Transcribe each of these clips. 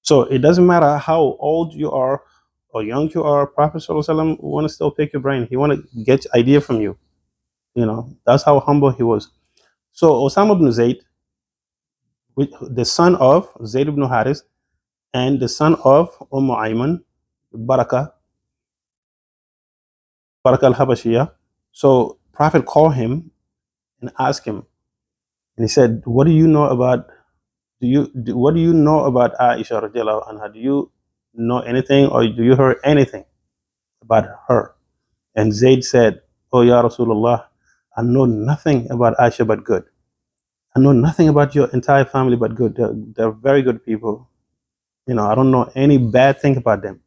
So it doesn't matter how old you are or young you are. Prophet ﷺ want to still pick your brain. He want to get idea from you. That's how humble he was. So Osama ibn Zayd, the son of Zayd ibn Haris, and the son of Ayman, Baraka, Baraka al-Habashiyah. So Prophet called him and asked him, and he said, "What do you know about? What do you know about Aisha radiallahu anha? Do you know anything, or do you hear anything about her?" And Zayd said, "Oh Ya Rasulullah, I know nothing about Aisha but good. I know nothing about your entire family but good. They're very good people. I don't know any bad thing about them."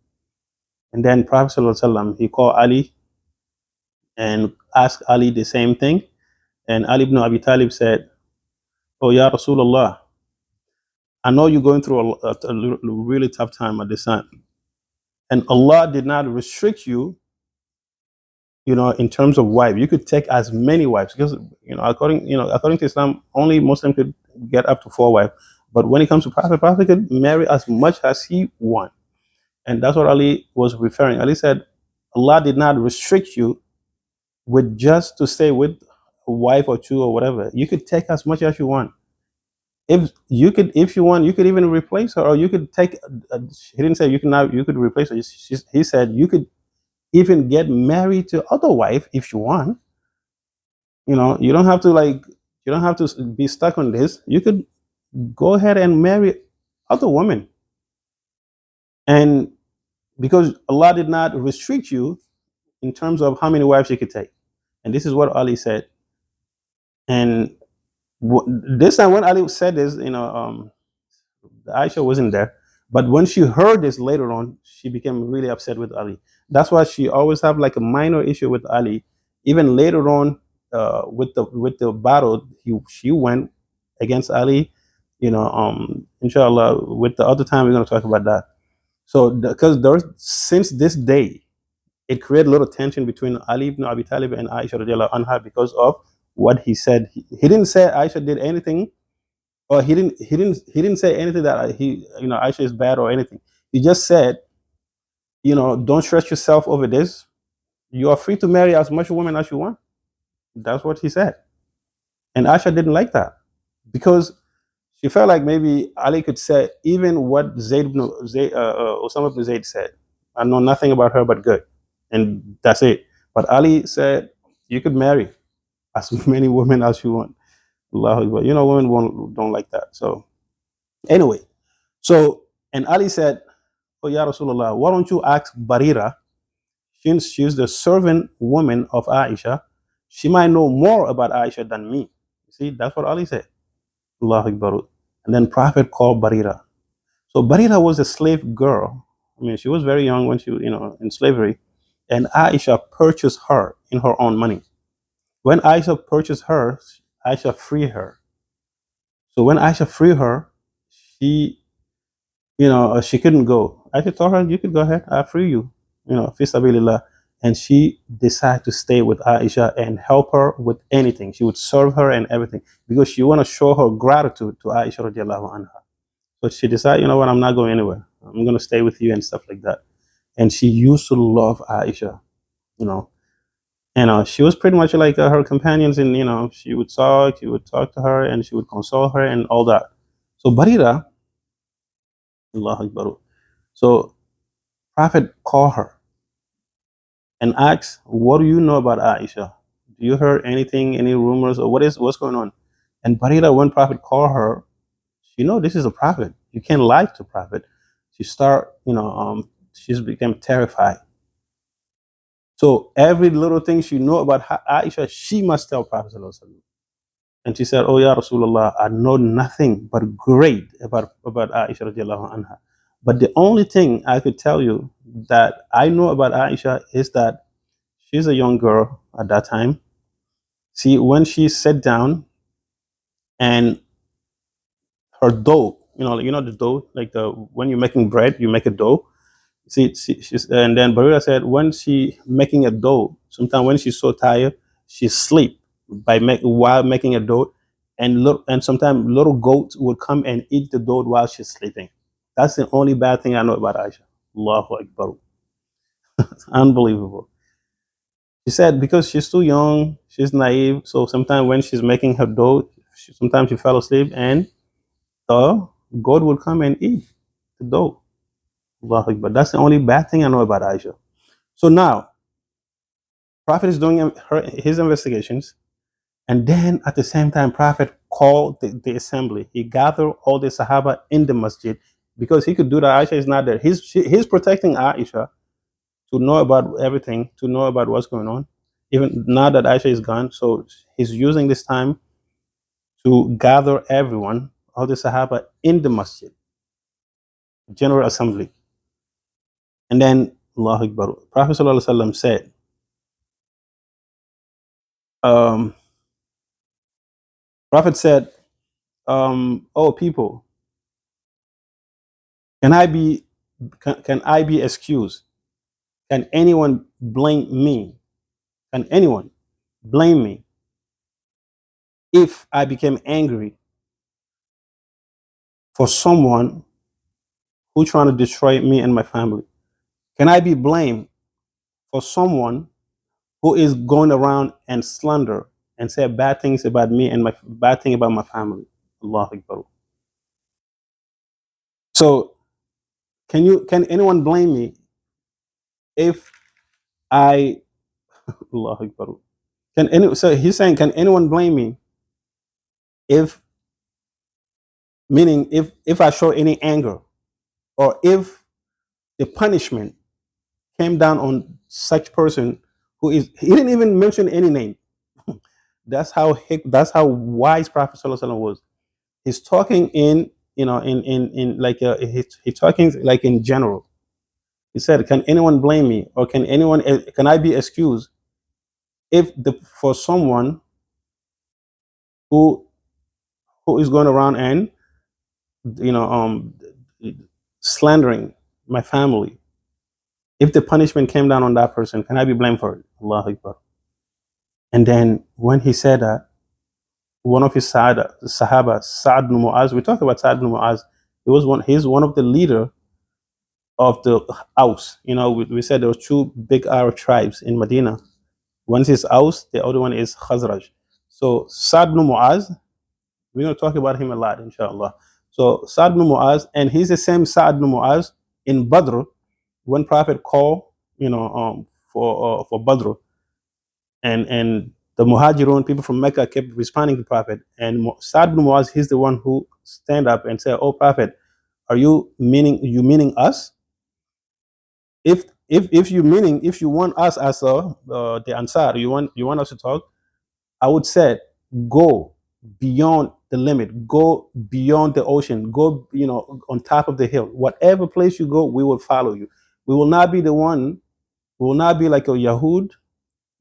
And then Prophet ﷺ, he called Ali and asked Ali the same thing. And Ali ibn Abi Talib said, "Oh Ya Rasulullah, I know you're going through a really tough time at this time. And Allah did not restrict you, in terms of wife. You could take as many wives because, according to Islam, only Muslim could get up to 4 wives. But when it comes to Prophet could marry as much as he want." And that's what Ali was referring. Ali said, Allah did not restrict you with just to stay with a wife or 2 or whatever. You could take as much as you want. If you want, you could even replace her, or you could take. He didn't say you could replace her. He said you could even get married to other wife if you want. You don't have to be stuck on this. You could go ahead and marry other women, and because Allah did not restrict you in terms of how many wives you could take. And this is what Ali said. And this time when Ali said this, Aisha wasn't there. But when she heard this later on, she became really upset with Ali. That's why she always have like a minor issue with Ali. Even later on, with the battle, she went against Ali. Inshallah, with the other time we're going to talk about that. So because since this day, it created a little tension between Ali ibn Abi Talib and Aisha radiallahu anha because of what he said. He didn't say Aisha did anything, or he didn't say anything that Aisha is bad or anything. He just said, don't stress yourself over this. You are free to marry as much women as you want. That's what he said. And Aisha didn't like that because she felt like maybe Ali could say even what Osama ibn Zayd said. I know nothing about her but good, and that's it. But Ali said you could marry as many women as you want. Allahu Akbar. Women don't like that. So anyway, and Ali said, "Oh Ya Rasulullah, why don't you ask Barira, since she's the servant woman of Aisha, she might know more about Aisha than me." See, that's what Ali said. Allahu Akbar. And then Prophet called Barira. So Barira was a slave girl. I mean, she was very young when she, in slavery. And Aisha purchased her in her own money. When Aisha purchased her, Aisha freed her. So when Aisha freed her, she, she couldn't go. Aisha told her, "You could go ahead. I free you. Fi sabilillah." And she decided to stay with Aisha and help her with anything. She would serve her and everything because she want to show her gratitude to Aisha radiallahu anha. So she decided, you know what, I'm not going anywhere. I'm going to stay with you and stuff like that. And she used to love Aisha, you know. And she was pretty much like her companions, and she would talk to her, and she would console her and all that. So Barira, Allah Akbar. So Prophet called her and asked, "What do you know about Aisha? Do you hear anything, any rumors, or what's going on?" And Barira, when Prophet called her, this is a prophet. You can't lie to prophet. She's became terrified. So every little thing she know about Aisha, she must tell Prophet ﷺ. And she said, "Oh Ya Rasulullah, I know nothing but great about Aisha radiallahu anha. But the only thing I could tell you that I know about Aisha is that she's a young girl at that time. See, when she sat down and her dough, the dough, like when you're making bread, you make a dough. And then Barira said when she making a dough, sometimes when she's so tired, she sleep while making a dough, and sometimes little goats would come and eat the dough while she's sleeping. That's the only bad thing I know about Aisha. Allahu Akbar. It's unbelievable. She said because she's too young, she's naive. So sometimes when she's making her dough, sometimes she fell asleep and the God will come and eat the dough. Allahu Akbar. That's the only bad thing I know about Aisha. So now, Prophet is doing his investigations. And then at the same time, Prophet called the assembly. He gathered all the Sahaba in the masjid because he could do that. Aisha is not there. He's protecting Aisha to know about everything, to know about what's going on, even now that Aisha is gone. So he's using this time to gather everyone, all the Sahaba in the masjid, general assembly. And then, Allahu Akbar, Prophet ﷺ said, um, Prophet said, oh people, can I be can I be excused? Can anyone blame me? Can anyone blame me if I became angry for someone who trying to destroy me and my family? Can I be blamed for someone who is going around and slander and say bad things about me and my bad thing about my family? Allah Akbar. So can anyone blame me if I Allah Akbar? So he's saying, can anyone blame me if meaning if I show any anger or if the punishment came down on such person who is he didn't even mention any name. That's how wise Prophet ﷺ was. He's talking in in like he's talking like in general. He said, can anyone blame me or can I be excused if the for someone who who is going around and you know um slandering my family, if the punishment came down on that person, can I be blamed for it? Allah Akbar. And then when he said that, one of his Sahaba, Sa'ad ibn Mu'az, we talk about Sa'ad ibn Mu'az, he's one of the leader of the Aus. We said there were two big Arab tribes in Medina. One is Aus, the other one is Khazraj. So Sa'ad ibn Mu'az, we're going to talk about him a lot, inshallah. So Sa'ad ibn Mu'az, and he's the same Sa'ad ibn Mu'az in Badr, when Prophet called, for Badr, and the Muhajirun, people from Mecca, kept responding to Prophet. And Sa'd ibn Mu'az, he's the one who stand up and said, "Oh Prophet, are you meaning us? If you want us as the Ansar, you want us to talk, I would say, go beyond the limit, go beyond the ocean, go on top of the hill. Whatever place you go, we will follow you. We will not be the one. We will not be like a Yahud,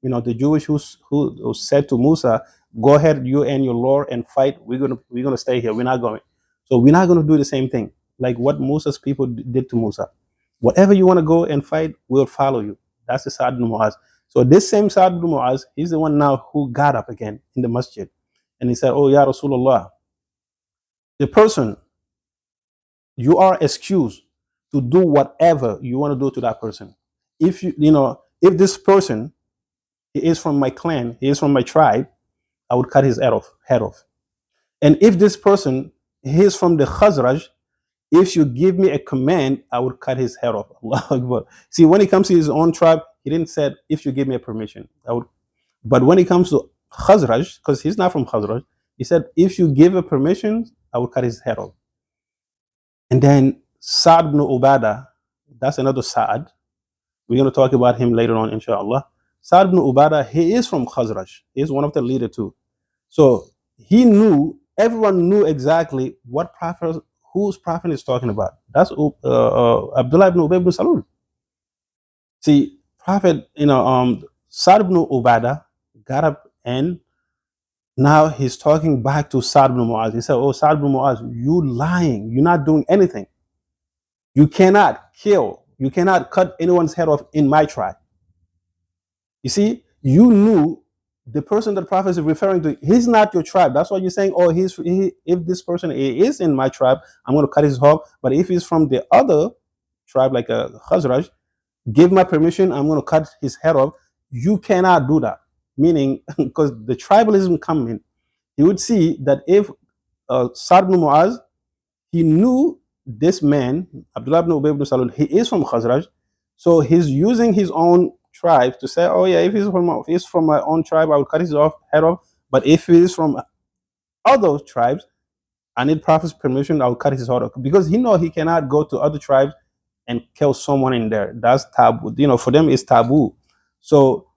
the Jewish who said to Musa, "Go ahead, you and your Lord, and fight. We're gonna stay here. We're not going." So we're not gonna do the same thing like what Musa's people did to Musa. Whatever you want to go and fight, we'll follow you. That's the Sa'd ibn Mu'az. So this same Sa'd ibn Mu'az, he's the one now who got up again in the masjid, and he said, "Oh Ya Rasulullah, the person you are excused to do whatever you want to do to that person. If this person he is from my clan, he is from my tribe, I would cut his head off. And if this person he is from the Khazraj, if you give me a command, I would cut his head off." Allahu Akbar. See, when it comes to his own tribe, he didn't say if you give me a permission, I would. But when it comes to Khazraj, because he's not from Khazraj, he said if you give a permission, I would cut his head off. And then Sa'd ibn Ubadah, that's another Sa'd. We're going to talk about him later on, inshallah. Sa'd ibn Ubadah, he is from Khazraj. He's one of the leader too. So everyone knew exactly whose prophet is talking about. That's Abdullah ibn Ubay ibn Salul. See, Prophet, Sa'd ibn Ubadah got up and now he's talking back to Sa'd ibn Mu'az. He said, "Oh, Sa'd ibn Mu'az, you lying. You're not doing anything. You cannot kill. You cannot cut anyone's head off in my tribe. You see, you knew the person that prophet is referring to, he's not your tribe. That's why you're saying, oh, if this person is in my tribe, I'm going to cut his head. But if he's from the other tribe, like a Khazraj, give my permission, I'm going to cut his head off. You cannot do that. Meaning, because the tribalism come in, you would see that if Sa'd ibn Mu'az, he knew this man, Abdullah ibn Ubay ibn Salul, he is from Khazraj, so he's using his own tribe to say, oh yeah, if he's from my own tribe, I will cut his head off. But if he is from other tribes, I need Prophet's permission, I will cut his head off. Because he know he cannot go to other tribes and kill someone in there. That's taboo. For them it's taboo. So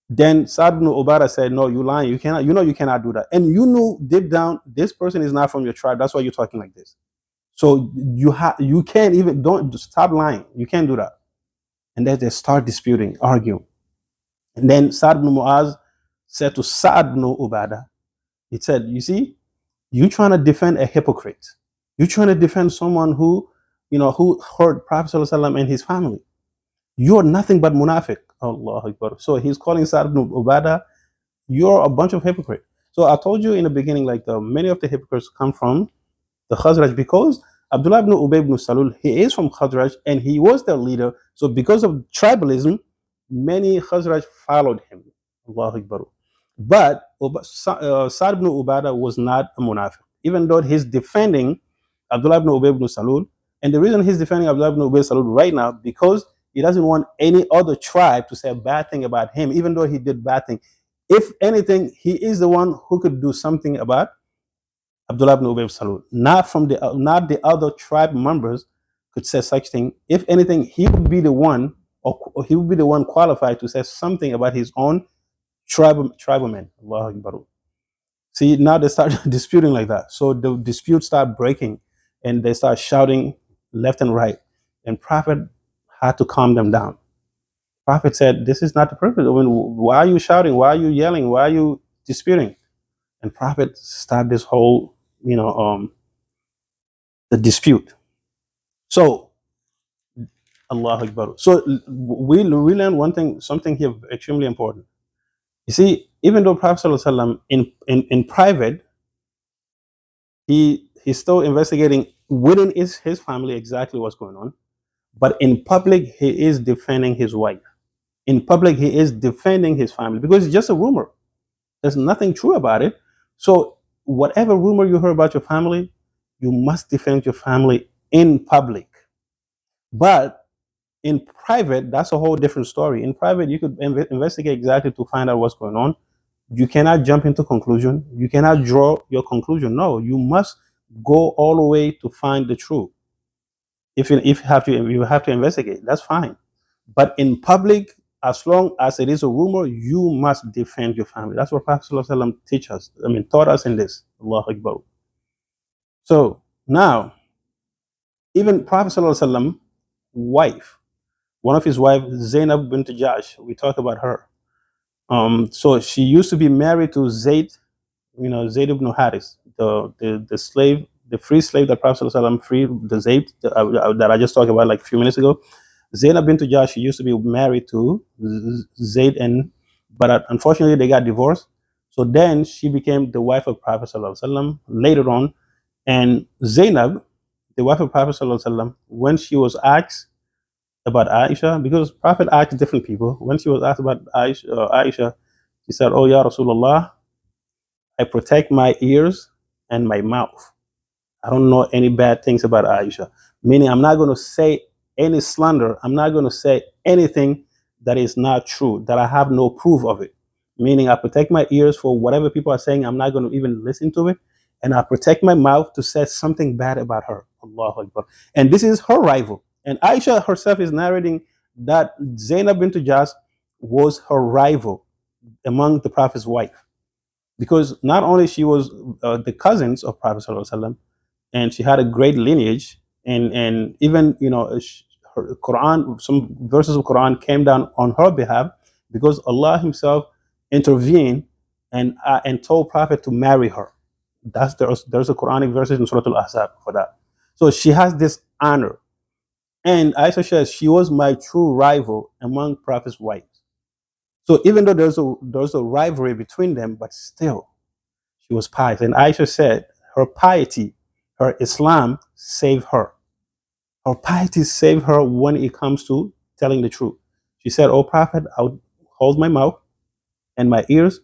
then Sa'd ibn Ubadah said, no, you lying. You cannot, you cannot do that. And you knew deep down, this person is not from your tribe. That's why you're talking like this. So you can't even, don't stop lying. You can't do that. And then they start disputing, arguing. And then Sa'd ibn Mu'az said to Sa'd ibn Ubadah, he said, you see, you trying to defend a hypocrite. You're trying to defend someone who hurt Prophet ﷺ and his family. You're nothing but munafiq. Allah Akbar. So he's calling Sa'd ibn Ubadah, you're a bunch of hypocrites. So I told you in the beginning, like many of the hypocrites come from the Khazraj, because Abdullah ibn Ubay ibn Salul, he is from Khazraj and he was their leader. So because of tribalism, many Khazraj followed him. Allahu Akbar. But Sa'd ibn Ubadah was not a munafiq, even though he's defending Abdullah ibn Ubay ibn Salul. And the reason he's defending Abdullah ibn Ubay Salul right now, because he doesn't want any other tribe to say a bad thing about him, even though he did bad thing. If anything, he is the one who could do something about Abdullah ibn Ubay ibn Salul. Not the other tribe members could say such thing. If anything, he would be the one, or he would be the one qualified to say something about his own tribal men. Allahu Akbar. See, now they start disputing like that. So the disputes start breaking, and they start shouting left and right. And Prophet had to calm them down. Prophet said, "This is not the purpose. I mean, why are you shouting? Why are you yelling? Why are you disputing?" And Prophet started this whole, the dispute. So, Allah Akbar. So we learn one thing, something here extremely important. You see, even though Prophet ﷺ in private, he's still investigating within his family exactly what's going on. But in public, he is defending his wife. In public, he is defending his family, because it's just a rumor. There's nothing true about it. So whatever rumor you heard about your family, you must defend your family in public. But in private, that's a whole different story. In private, you could investigate exactly to find out what's going on. You cannot jump into conclusion. You cannot draw your conclusion. No, you must go all the way to find the truth. If you have to investigate, that's fine. But in public, as long as it is a rumor, you must defend your family. That's what Prophet ﷺ taught us in this. Allahu Akbar. So now, even Prophet ﷺ wife, one of his wives, Zainab bint Jahsh, we talk about her. So she used to be married to Zayd, Zayd ibn Haris, the slave, the free slave that Prophet ﷺ freed, the Zayd that I just talked about like a few minutes ago. Zainab bint Jahsh, she used to be married to Zayd, but unfortunately they got divorced. So then she became the wife of Prophet ﷺ later on. And Zainab, the wife of Prophet ﷺ, when she was asked about Aisha, because Prophet asked different people, when she was asked about Aisha, she said, "Oh, Ya Rasulullah, I protect my ears and my mouth. I don't know any bad things about Aisha." Meaning, I'm not going to say any slander. I'm not going to say anything that is not true, that I have no proof of it. Meaning, I protect my ears for whatever people are saying. I'm not going to even listen to it. And I protect my mouth to say something bad about her. Allahu Akbar. And this is her rival. And Aisha herself is narrating that Zainab bint Jahsh was her rival among the Prophet's wife. Because not only she was the cousins of Prophet ﷺ, and she had a great lineage, and even her Quran, some verses of Quran came down on her behalf, because Allah Himself intervened and told Prophet to marry her. There's a Quranic verses in Surah Al-Ahzab for that. So she has this honor, and Aisha says she was my true rival among Prophet's wives. So even though there's a rivalry between them, but still she was pious. And Aisha said her piety, her Islam saved her. Her piety saved her when it comes to telling the truth. She said, "Oh Prophet, I would hold my mouth and my ears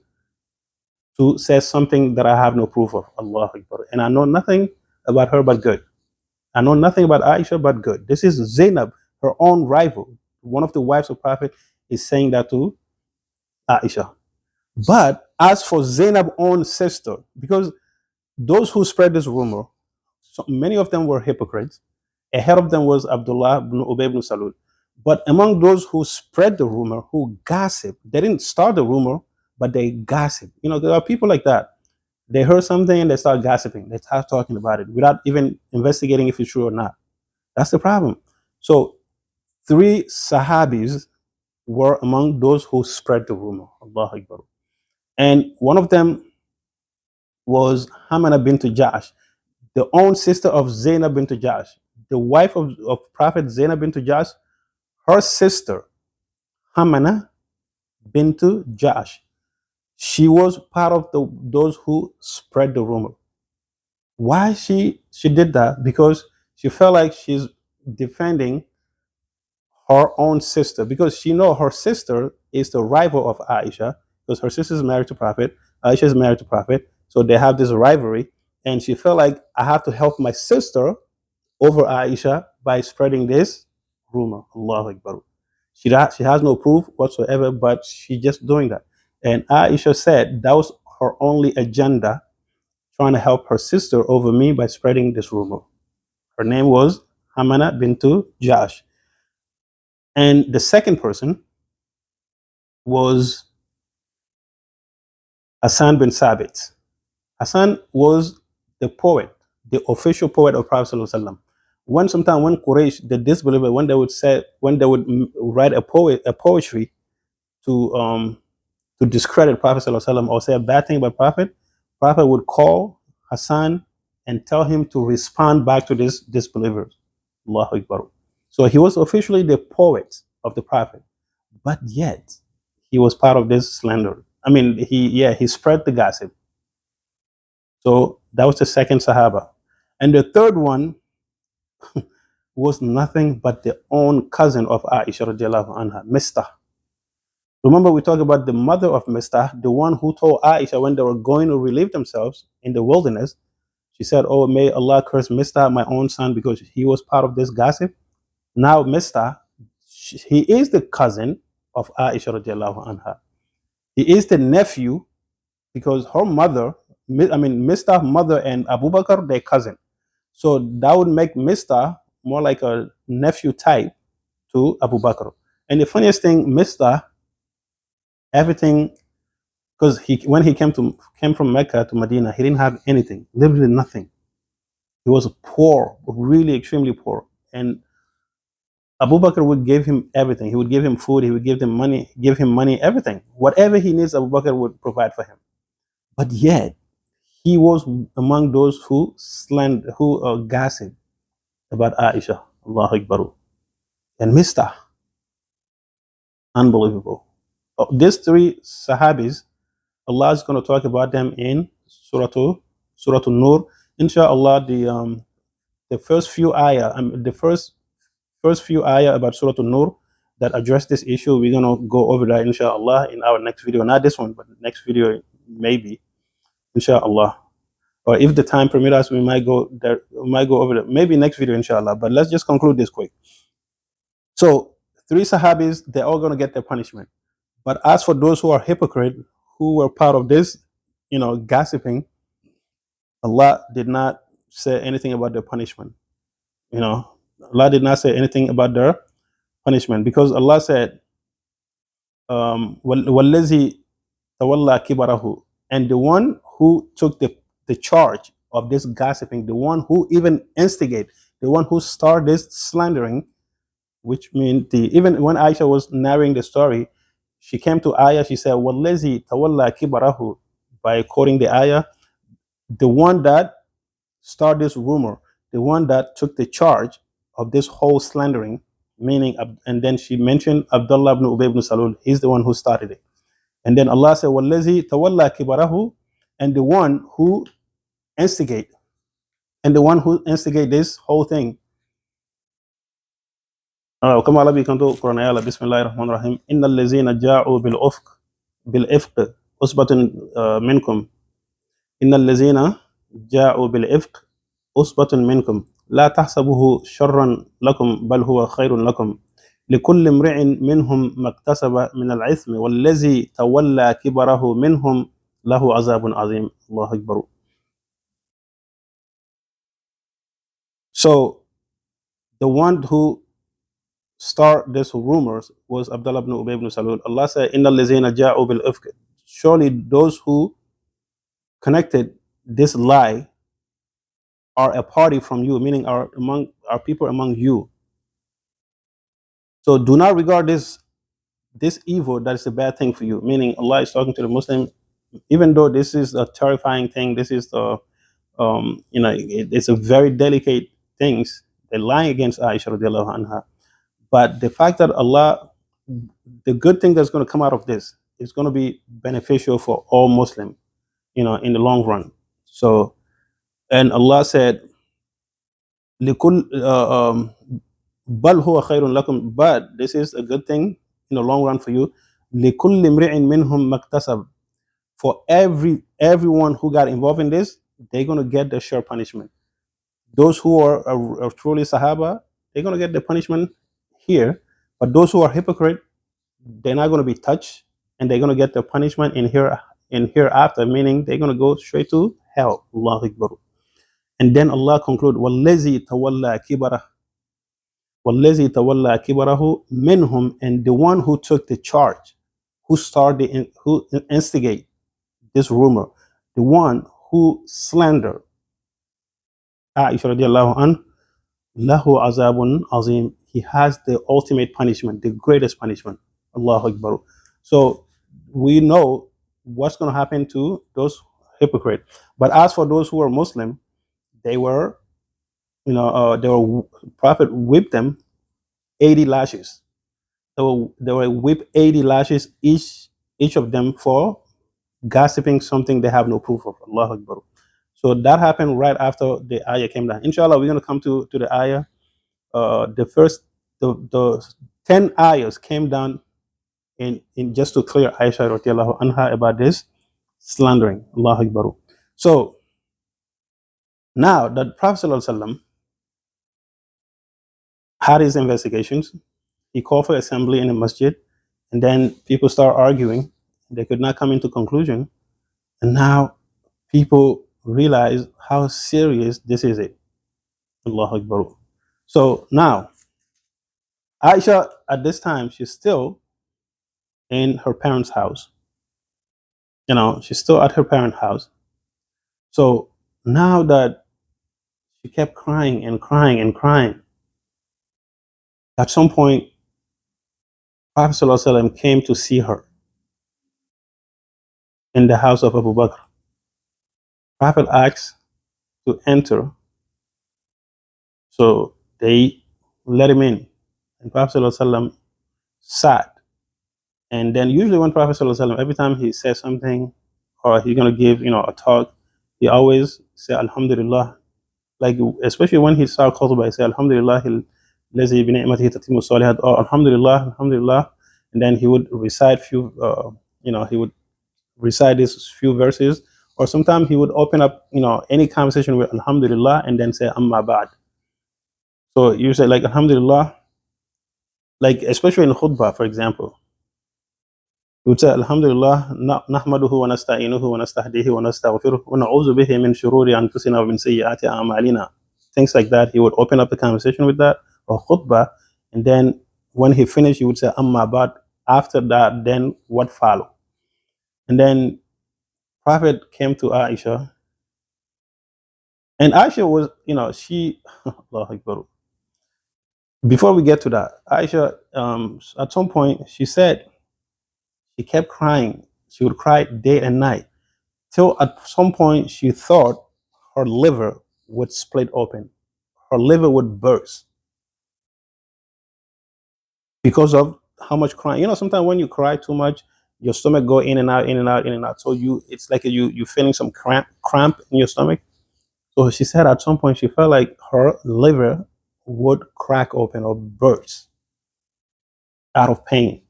to say something that I have no proof of." Allah Akbar. And I know nothing about her but good. I know nothing about Aisha but good. This is Zainab, her own rival. One of the wives of Prophet is saying that to Aisha. But as for Zainab's own sister, because those who spread this rumor, so many of them were hypocrites. Ahead of them was Abdullah ibn Ubay ibn Salul. But among those who spread the rumor, who gossip, they didn't start the rumor, but they gossip. You know, there are people like that. They heard something and they start gossiping. They start talking about it without even investigating if it's true or not. That's the problem. So 3 Sahabis were among those who spread the rumor. Allah Akbar. And one of them was Hamana bint Ja'ash, the own sister of Zainab bint Ja'ash, the wife of Prophet Zainab bint Ja'ash. Her sister, Hamana bint Ja'ash, she was part of those who spread the rumor. Why she did that? Because she felt like she's defending her own sister, because she know her sister is the rival of Aisha, because her sister is married to Prophet, Aisha is married to Prophet, so they have this rivalry, and she felt like I have to help my sister over Aisha by spreading this rumor. Allahu Akbar. She has no proof whatsoever, but she just doing that. And Aisha said that was her only agenda, trying to help her sister over me by spreading this rumor. Her name was Hamana bintu Jash. And the second person was Hassan bin Sabit. Hassan was the poet, the official poet of Prophet Sallallahu Alaihi Wasallam. When Quraysh, the disbeliever, when they would write a poetry to discredit Prophet Sallallahu Alaihi Wasallam or say a bad thing about Prophet would call Hassan and tell him to respond back to this disbelievers. Allahu Akbar. So he was officially the poet of the Prophet, but yet he was part of this slander. I mean, he spread the gossip. So that was the second Sahaba. And the third one was nothing but the own cousin of Aisha radiallahu anha, Mistah. Remember, we talked about the mother of Mistah, the one who told Aisha when they were going to relieve themselves in the wilderness. She said, "Oh, may Allah curse Mistah, my own son, because he was part of this gossip." Now, Mistah, he is the cousin of Aisha radiallahu anha. He is the nephew because her mother, Mistah's mother and Abu Bakr, they're cousin. So that would make Mistah more like a nephew type to Abu Bakr. And the funniest thing, Mistah, everything, because when he came from Mecca to Medina, he didn't have anything, literally nothing. He was poor, really extremely poor. And Abu Bakr would give him everything. He would give him food, he would give him money, everything. Whatever he needs, Abu Bakr would provide for him. But yet, he was among those who gossip about Aisha. Allahu Akbar. And Mistah, unbelievable. These 3 Sahabis, Allah is going to talk about them in Surah Nur. Inshallah, the first few ayah, the first few ayah about Surah Nur that address this issue, we're going to go over that inshallah in our next video. Not this one, but the next video maybe, inshallah. Or if the time permits us, we might go there. We might go over that. Maybe next video, inshallah. But let's just conclude this quick. So 3 Sahabis, they're all going to get their punishment. But as for those who are hypocrite, who were part of this, gossiping, Allah did not say anything about their punishment. Allah did not say anything about their punishment because Allah said, "Wallazi tawalla kibarahu," and the one who took the charge of this gossiping, the one who even instigate, the one who started this slandering, which means even when Aisha was narrating the story, she came to ayah, she said, "Wallazi tawalla kibarahu," by quoting the ayah, the one that started this rumor, the one that took the charge of this whole slandering, meaning, and then she mentioned Abdullah ibn Ubay ibn Salul, he's the one who started it. And then Allah said, وَالَّذِي تَوَلَّى كِبَرَهُ, and the one who instigate, this whole thing. وكما الله بيكنتو قرآن آية بسم الله الرحمن الرحيم إن الذين جاءوا بالإفك أصبة منكم إن الذين جاءوا بالإفك أصبة منكم لا تحسبوه شرا لكم بل هو خير لكم لكل امرئ منهم ما اكتسب من الإثم والذي تولى كبره منهم له عذاب عظيم. الله أكبر. So the one who start this rumors was Abdullah ibn Ubay ibn Salul. Allah said, "Inna allazina ja'u bil ifk." Surely those who connected this lie are a party from you, meaning are people among you. So do not regard this evil that is a bad thing for you. Meaning Allah is talking to the Muslim, even though this is a terrifying thing. This is the it's a very delicate things. They're lying against Aisha radiallahu anha. But the fact that Allah, the good thing that's going to come out of this is going to be beneficial for all Muslim, in the long run. So, and Allah said, "Likul bal huwa khairun lakum," but this is a good thing in the long run for you. لِكُلِّ امْرِئٍ مِّنْهُمْ مَكْتَسَبَ, for everyone who got involved in this, they're going to get their sure punishment. Those who are truly Sahaba, they're going to get the punishment here. But those who are hypocrite, they're not going to be touched, and they're going to get the punishment in hereafter, meaning they're going to go straight to hell. Allahu Akbar. And then Allah conclude, وَالَّذِي تَوَلَّى كِبَرَهُ مِنْهُمْ, and the one who took the charge, who instigate this rumor, the one who slander Aisha radiallahu anha, lahu azabun azim, he has the ultimate punishment, the greatest punishment. Allahu Akbar. So we know what's going to happen to those hypocrites. But as for those who are Muslim, they were, Prophet whipped them 80 lashes. They were whipped 80 lashes each of them for gossiping something they have no proof of. Allahu Akbar. So that happened right after the ayah came down. Inshallah, we're going to come to the ayah. The 10 ayahs came down in just to clear Aisha radiallahu anha about this slandering. Allahu Akbar. So now that Prophet sallallahu alaihi wasallam had his investigations, he called for assembly in the masjid, and then people start arguing. They could not come into conclusion, and now people realize how serious this is. Allahu Akbar. So now Aisha at this time, she's still in her parents' house. She's still at her parents' house. So now that she kept crying and crying and crying, at some point, Prophet ﷺ came to see her in the house of Abu Bakr. Prophet asked to enter, so they let him in. And Prophet ﷺ sat. And then usually when Prophet ﷺ, every time he says something or he's going to give, a talk, he always say, Alhamdulillah. Like, especially when he started khutbah, he said, Alhamdulillah, lazi bi ni'matihi tatimmu salihat, or Alhamdulillah, Alhamdulillah. And then he would recite these few verses, or sometimes he would open up, any conversation with Alhamdulillah and then say, Amma ba'd. So you say, like, Alhamdulillah, like, especially in khutbah, for example, he would say, Alhamdulillah, nahmaduhu wa nasta'inuhu wa nastahdihi wa nastaghfiruh wa na'udhu bihi min shururi anfusina wa min sayyiati a'malina. Things like that. He would open up the conversation with that, or khutbah, and then when he finished, he would say, Amma ba'd. After that, then what followed? And then Prophet came to Aisha, and Aisha was, she, Allahu Akbar. Before we get to that, Aisha, at some point, she said she kept crying. She would cry day and night, till at some point she thought her liver would split open. Her liver would burst because of how much crying. Sometimes when you cry too much, your stomach go in and out, in and out, in and out. So it's like you feeling some cramp in your stomach. So she said at some point she felt like her liver would crack open or burst out of pain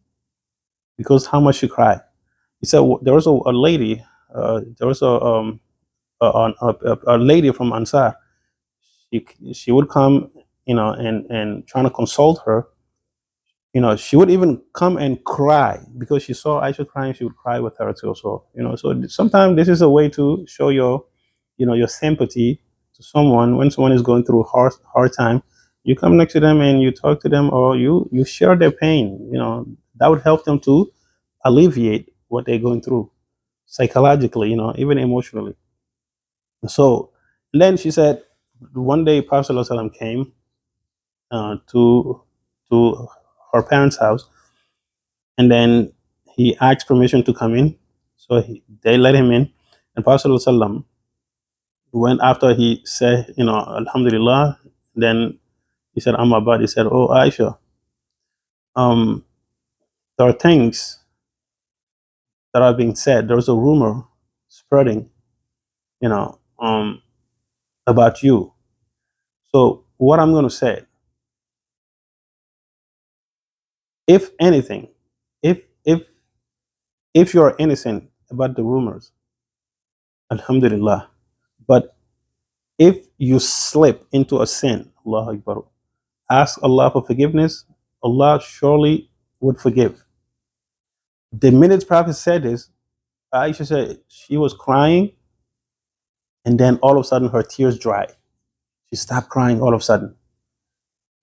because how much she cried. He said there was a lady, there was a lady from Ansar. She would come, and trying to consult her. She would even come and cry because she saw Aisha crying. She would cry with her too. So so sometimes this is a way to show your sympathy to someone when someone is going through hard time. You come next to them and you talk to them, or you share their pain. That would help them to alleviate what they're going through psychologically, even emotionally. So and then she said one day Prophet ﷺ came to her parents' house, and then he asked permission to come in. So they let him in, and Prophet ﷺ went after he said, Alhamdulillah. Then he said, Amma Bad. He said, Oh Aisha, um, there are things that are being said. There's a rumor spreading, you know, um, about you. So what I'm going to say, if anything, if if if you are innocent about the rumors, Alhamdulillah. But if you slip into a sin, Allah Akbar, ask Allah for forgiveness. Allah surely would forgive. The minute Prophet said this, Aisha said she was crying, and then all of a sudden her tears dried. She stopped crying all of a sudden.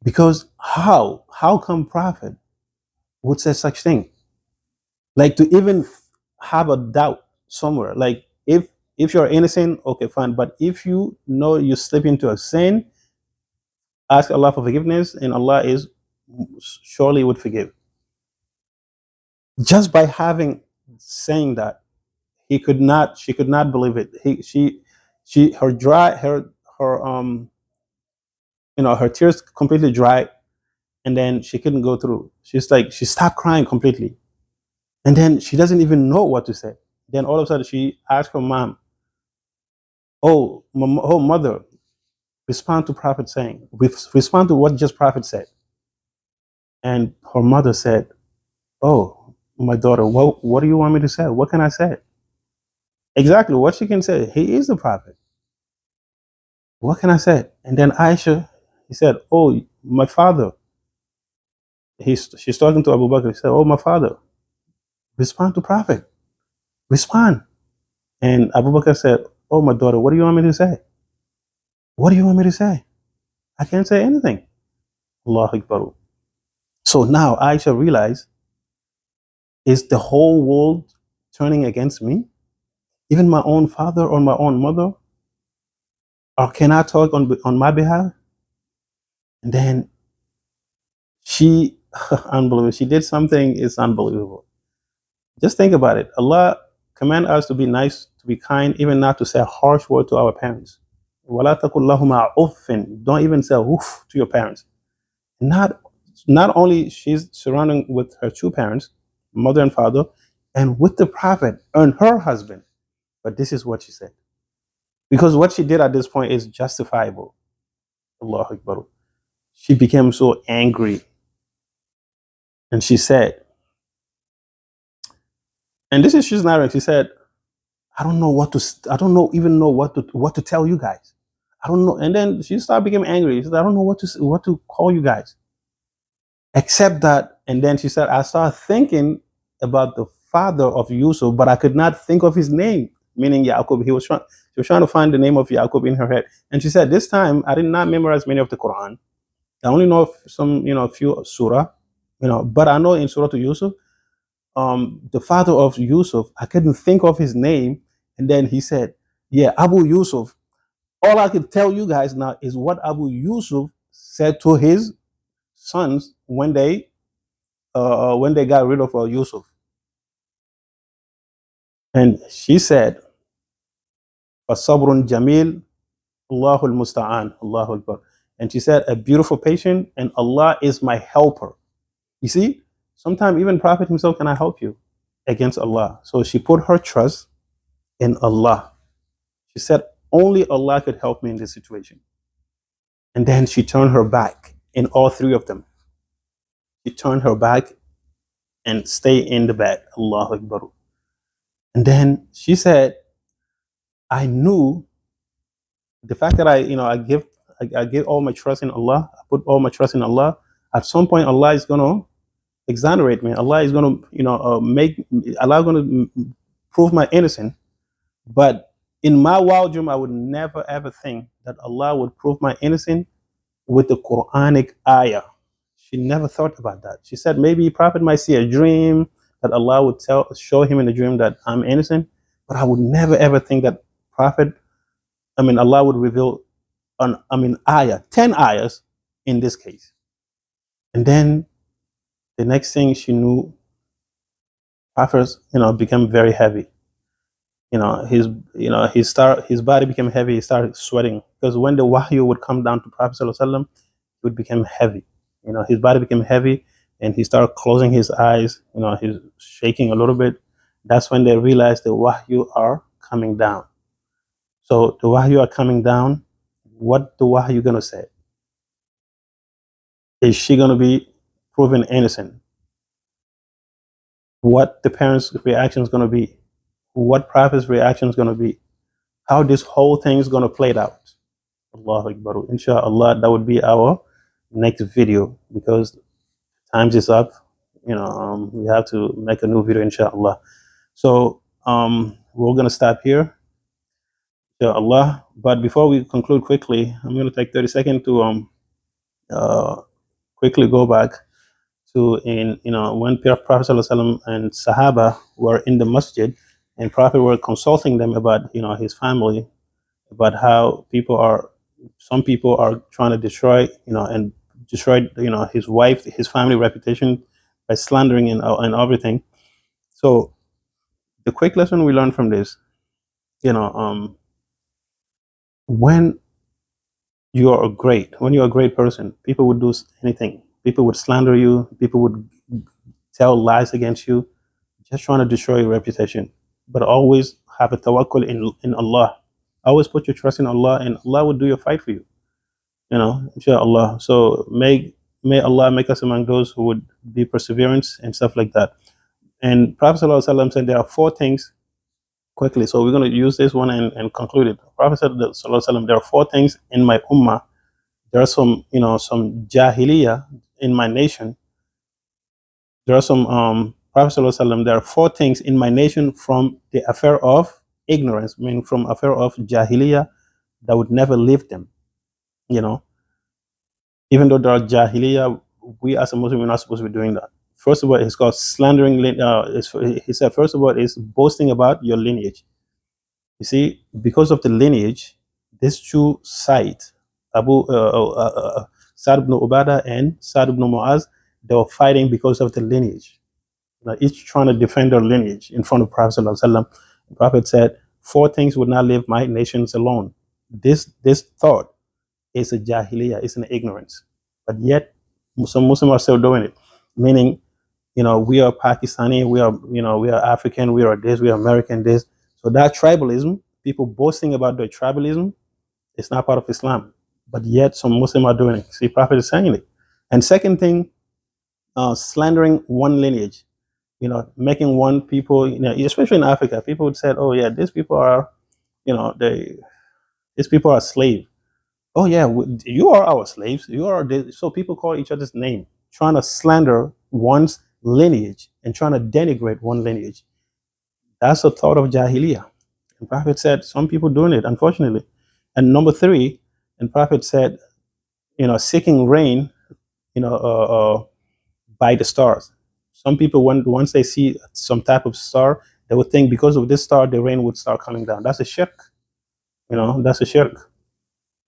Because how come Prophet would say such thing? Like to even have a doubt somewhere. Like if you're innocent, okay, fine. But if you know you slip into a sin, ask Allah for forgiveness, and Allah is surely would forgive. Just by having saying that, she could not believe it. Her dry her her tears completely dry, and then she couldn't go through. She stopped crying completely, and then she doesn't even know what to say. Then all of a sudden she asked her mom, "Oh, mother, respond to Prophet saying, respond to what just Prophet said." And her mother said, "Oh, my daughter, what do you want me to say? What can I say?" Exactly what she can say. He is the Prophet. What can I say? And then Aisha, he said, "Oh, my father." She's talking to Abu Bakr. He said, "Oh, my father, respond to Prophet. Respond." And Abu Bakr said, "Oh, my daughter, what do you want me to say? What do you want me to say? I can't say anything." Allahu Akbar. So now Aisha realized, is the whole world turning against me? Even my own father or my own mother? Or can I talk on my behalf? And then she, unbelievable, she did something, it's unbelievable. Just think about it. Allah command us to be nice, to be kind, even not to say a harsh word to our parents. وَلَا تَقُلْ لَهُمَا أُفٍّ. Don't even say oof to your parents. Not only she's surrounding with her two parents, mother and father, and with the Prophet and her husband, but this is what she said. Because what she did at this point is justifiable. Allahu Akbar. She became so angry, and she said, and this is she's narrating. She said, "I don't know what to. I don't know even know what to tell you guys. I don't know." And then she started becoming angry. She said, "I don't know what to call you guys, except that." And then she said, "I started thinking about the father of Yusuf, but I could not think of his name, meaning Yaqub. She was trying to find the name of Yaqub in her head. And she said, this time I did not memorize many of the Quran. I only know some, a few surah, but I know in Surah to Yusuf, the father of Yusuf, I couldn't think of his name." And then he said, "Yeah, Abu Yusuf. All I could tell you guys now is what Abu Yusuf said to his sons when they got rid of Yusuf." And she said, "Fasabrun Jamil, Allahul Musta'an, Allahu Akbar." And she said, "A beautiful patient, and Allah is my helper." You see, sometimes even Prophet himself cannot help you. against Allah. So she put her trust in Allah. She said, only Allah could help me in this situation. And then she turned her back in all three of them. She turned her back and stay in the bed. Allahu Akbar. And then she said, I knew the fact that I give all my trust in Allah, I put all my trust in Allah. At some point, Allah is gonna exonerate me. Allah is gonna, Allah gonna prove my innocence. But in my wild dream, I would never ever think that Allah would prove my innocence with the Quranic ayah. She never thought about that. She said maybe Prophet might see a dream that Allah would show him in a dream that I'm innocent, but I would never ever think that Allah would reveal ayah, 10 ayahs in this case. And then the next thing she knew, Prophet, became very heavy. His body became heavy. He started sweating because when the wahyu would come down to Prophet Sallallahu Alaihi Wasallam, it would become heavy. His body became heavy, and he started closing his eyes. He's shaking a little bit. That's when they realized the wahyu are coming down. So the wahyu are coming down. What the wahyu gonna say? Is she gonna be proven innocent? What the parents' reaction is gonna be? What Prophet's reaction is gonna be? How this whole thing is gonna play out? Allahu Akbar. Inshallah, that would be our next video because times is up. We have to make a new video, inshallah. So we're gonna stop here, inshallah. But before we conclude quickly, I'm gonna take 30 seconds to quickly go back to when Prophet ﷺ and Sahaba were in the masjid, and Prophet were consulting them about his family, about how some people are trying to destroy and destroy his wife, his family reputation by slandering and everything. So the quick lesson we learned from this, when when you're a great person, people would do anything. People would slander you. People would tell lies against you, just trying to destroy your reputation. But always have a tawakkul in Allah. Always put your trust in Allah, and Allah will do your fight for you. Inshallah. So may Allah make us among those who would be perseverance and stuff like that. And Prophet ﷺ said there are four things quickly. So we're going to use this one and conclude it. Prophet said ﷺ, there are four things in my ummah. There are some jahiliyyah in my nation. There are some Prophet ﷺ, there are four things in my nation from the affair of ignorance, meaning from affair of jahiliyyah that would never leave them. Even though there are jahiliyyah, we as a Muslim, we're not supposed to be doing that. First of all, it's called slandering. He said, first of all, is boasting about your lineage. You see, because of the lineage, these two sides, Sa'd ibn Ubadah and Sa'd ibn Mu'az, they were fighting because of the lineage. Each trying to defend their lineage in front of Prophet Sallallahu Alaihi Wasallam. The Prophet said, four things would not leave my nations alone. This thought is a jahiliyyah, it's an ignorance. But yet, some Muslims are still doing it. Meaning, we are Pakistani, we are African, we are this, we are American, this. So that tribalism, people boasting about their tribalism, it's not part of Islam. But yet, some Muslims are doing it. See, Prophet is saying it. And second thing, slandering one lineage. Making one people, especially in Africa, people would say, oh yeah, these people are, these people are slaves. Oh yeah, you are our slaves. You are so people call each other's name, trying to slander one's lineage and trying to denigrate one lineage. That's a thought of jahiliyyah. And Prophet said some people doing it, unfortunately. And number three, and Prophet said, seeking rain, by the stars. Some people, once they see some type of star, they would think because of this star, the rain would start coming down. That's a shirk. That's a shirk.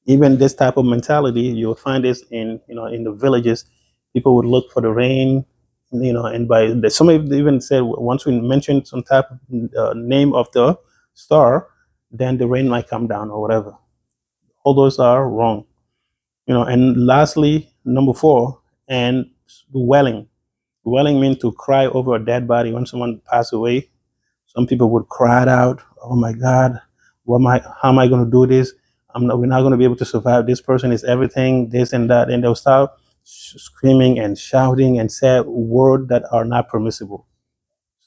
Even this type of mentality, you'll find this in the villages. People would look for the rain, and some even said once we mention some type of name of the star, then the rain might come down or whatever. All those are wrong. And lastly, number four, and dwelling. Wailing means to cry over a dead body when someone passed away. Some people would cry it out, "Oh my God, how am I going to do this? We're not going to be able to survive. This person is everything, this and that." And they'll start screaming and shouting and say words that are not permissible.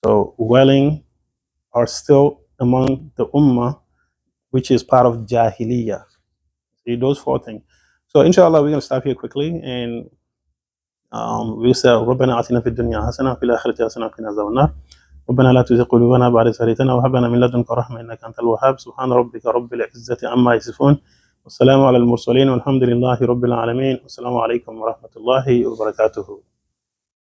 So wailing are still among the ummah, which is part of jahiliyyah. See, those four things. So inshallah, we're going to stop here quickly, and we say ربنا آتنا في الدنيا حسنة وفي الآخرة حسنة وقنا عذاب النار. ربنا لا تزغ قلوبنا بعد إذ هديتنا وهب لنا من لدنك رحمة إنك أنت الوهاب. سبحان ربك رب العزة عما يصفون والسلام على المرسلين والحمد لله رب العالمين. والسلام عليكم ورحمة الله وبركاته.